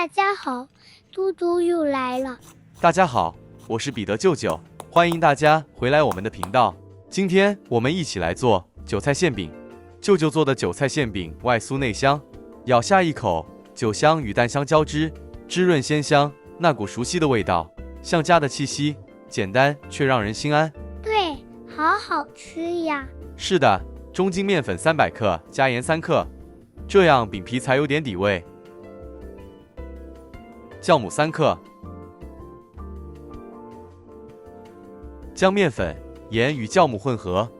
大家好，嘟嘟又来了。大家好，我是彼得舅舅，欢迎大家回来我们的频道。今天我们一起来做韭菜馅饼。舅舅做的韭菜馅饼外酥内香，咬下一口，酒香与蛋香交织，滋润鲜香，那股熟悉的味道，像家的气息，简单却让人心安。对，好好吃呀。是的，中筋面粉300克，加盐3克，这样饼皮才有点底味。酵母3克，将面粉、盐与酵母混合，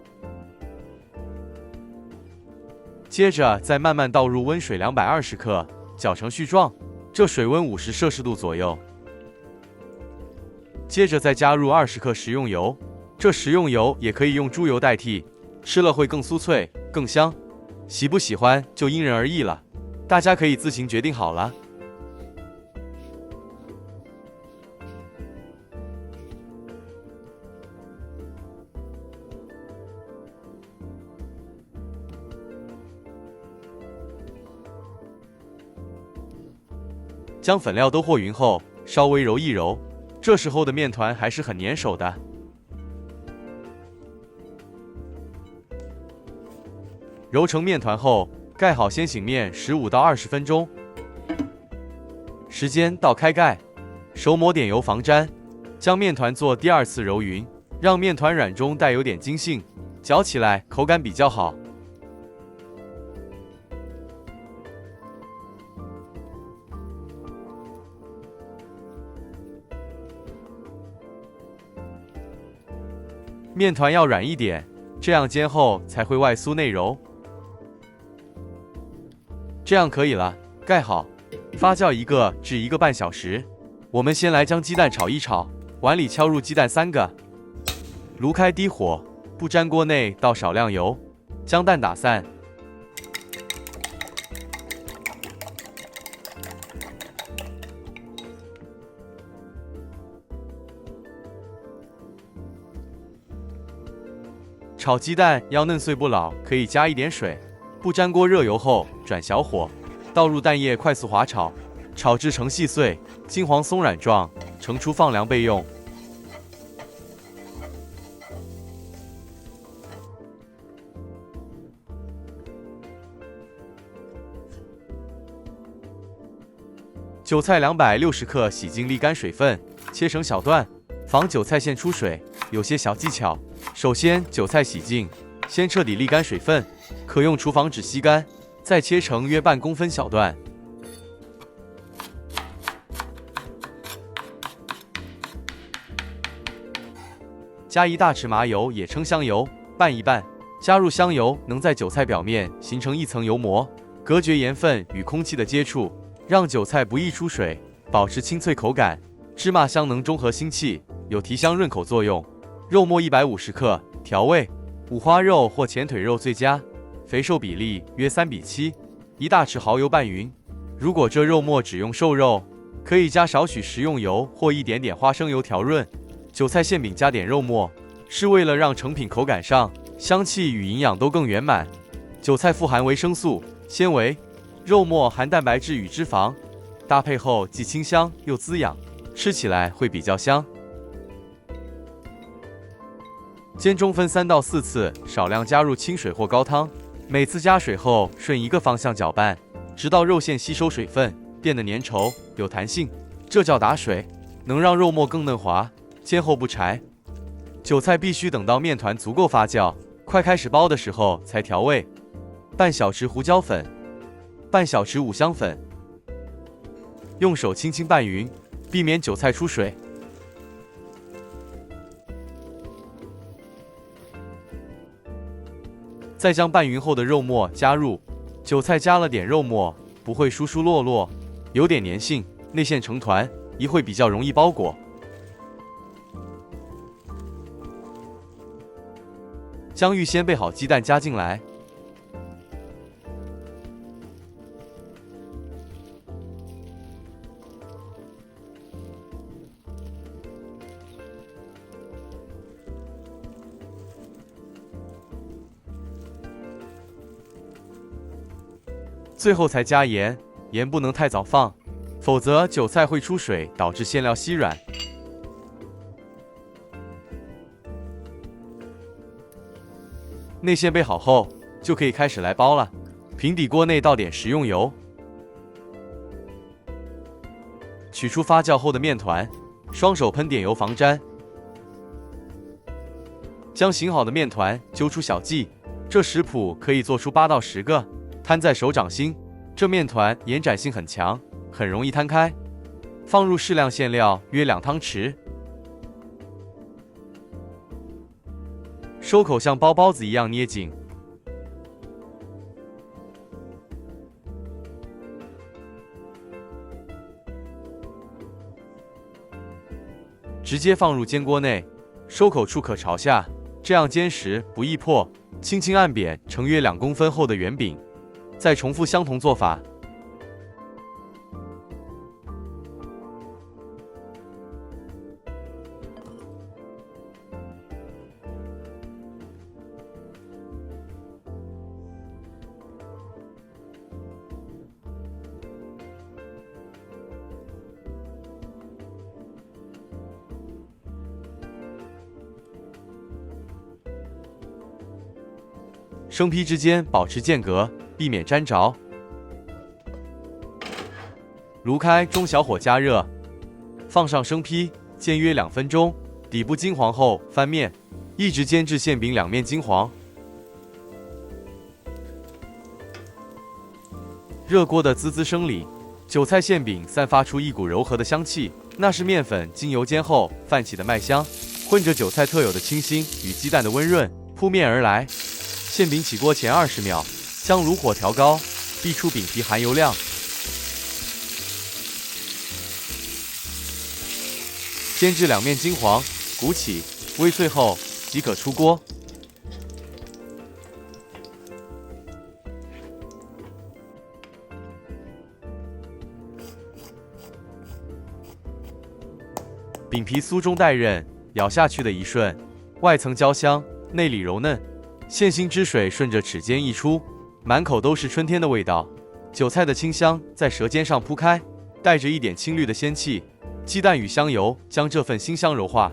接着再慢慢倒入温水220克，搅成絮状，这水温50摄氏度左右。接着再加入20克食用油，这食用油也可以用猪油代替，吃了会更酥脆、更香。喜不喜欢就因人而异了，大家可以自行决定好了。将粉料都和匀后，稍微揉一揉，这时候的面团还是很粘手的。揉成面团后，盖好先醒面15到20分钟，时间到开盖，手抹点油防粘，将面团做第2次揉匀，让面团软中带有点筋性，嚼起来口感比较好。面团要软一点，这样煎后才会外酥内柔。这样可以了，盖好，发酵1个至1个半小时。我们先来将鸡蛋炒一炒，碗里敲入鸡蛋3个，炉开低火，不粘锅内倒少量油，将蛋打散。炒鸡蛋要嫩碎不老，可以加一点水。不粘锅热油后，转小火，倒入蛋液，快速滑炒，炒至成细碎、金黄松软状，盛出放凉备用。韭菜260克，洗净沥干水分，切成小段，防韭菜馅出水。有些小技巧，首先韭菜洗净，先彻底沥干水分，可用厨房纸吸干，再切成约半公分小段。加1大匙麻油，也称香油，拌一拌。加入香油能在韭菜表面形成一层油膜，隔绝盐分与空气的接触，让韭菜不易出水，保持清脆口感。芝麻香能中和腥气，有提香润口作用。肉末150克，调味五花肉或前腿肉最佳，肥瘦比例约3:7。1大匙蚝油拌匀。如果这肉末只用瘦肉，可以加少许食用油或一点点花生油调润。韭菜馅饼加点肉末，是为了让成品口感上、香气与营养都更圆满。韭菜富含维生素、纤维，肉末含蛋白质与脂肪，搭配后既清香又滋养，吃起来会比较香。煎中分3到4次，少量加入清水或高汤，每次加水后顺一个方向搅拌，直到肉馅吸收水分，变得粘稠有弹性，这叫打水，能让肉末更嫩滑，煎后不柴。韭菜必须等到面团足够发酵，快开始包的时候才调味，半小匙胡椒粉，半小匙五香粉，用手轻轻拌匀，避免韭菜出水。再将拌匀后的肉末加入，韭菜加了点肉末，不会疏疏落落，有点粘性，内馅成团，一会比较容易包裹。将预先备好鸡蛋加进来，最后才加盐，盐不能太早放，否则韭菜会出水，导致馅料稀软。内馅备好后，就可以开始来包了。平底锅内倒点食用油，取出发酵后的面团，双手喷点油防粘。将醒好的面团揪出小剂，这食谱可以做出8到10个，摊在手掌心。这面团延展性很强，很容易摊开。放入适量馅料，约2汤匙。收口像包包子一样捏紧。直接放入煎锅内，收口处可朝下，这样煎时不易破。轻轻按扁成约2公分厚的圆饼。再重复相同做法。生坯之间保持间隔，避免粘着。炉开，中小火加热，放上生坯，煎约2分钟，底部金黄后翻面，一直煎至馅饼两面金黄。热锅的滋滋声里，韭菜馅饼散发出一股柔和的香气，那是面粉经油煎后泛起的麦香，混着韭菜特有的清新与鸡蛋的温润，扑面而来。馅饼起锅前20秒，将炉火调高，逼出饼皮含油量。煎至两面金黄，鼓起，微脆后即可出锅。饼皮酥中带韧，咬下去的一瞬，外层焦香，内里柔嫩。馅心汁水顺着齿间溢出，满口都是春天的味道。韭菜的清香在舌尖上铺开，带着一点青绿的仙气。鸡蛋与香油将这份馨香柔化，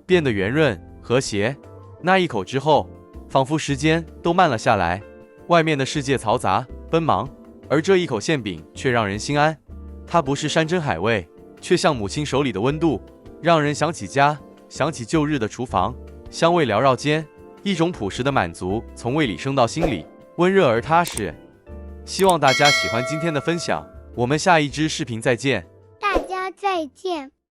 变得圆润和谐。那一口之后，仿佛时间都慢了下来。外面的世界嘈杂奔忙，而这一口馅饼却让人心安。它不是山珍海味，却像母亲手里的温度，让人想起家，想起旧日的厨房，香味缭绕间。一种朴实的满足从胃里升到心里，温热而踏实。希望大家喜欢今天的分享，我们下一支视频再见。大家再见。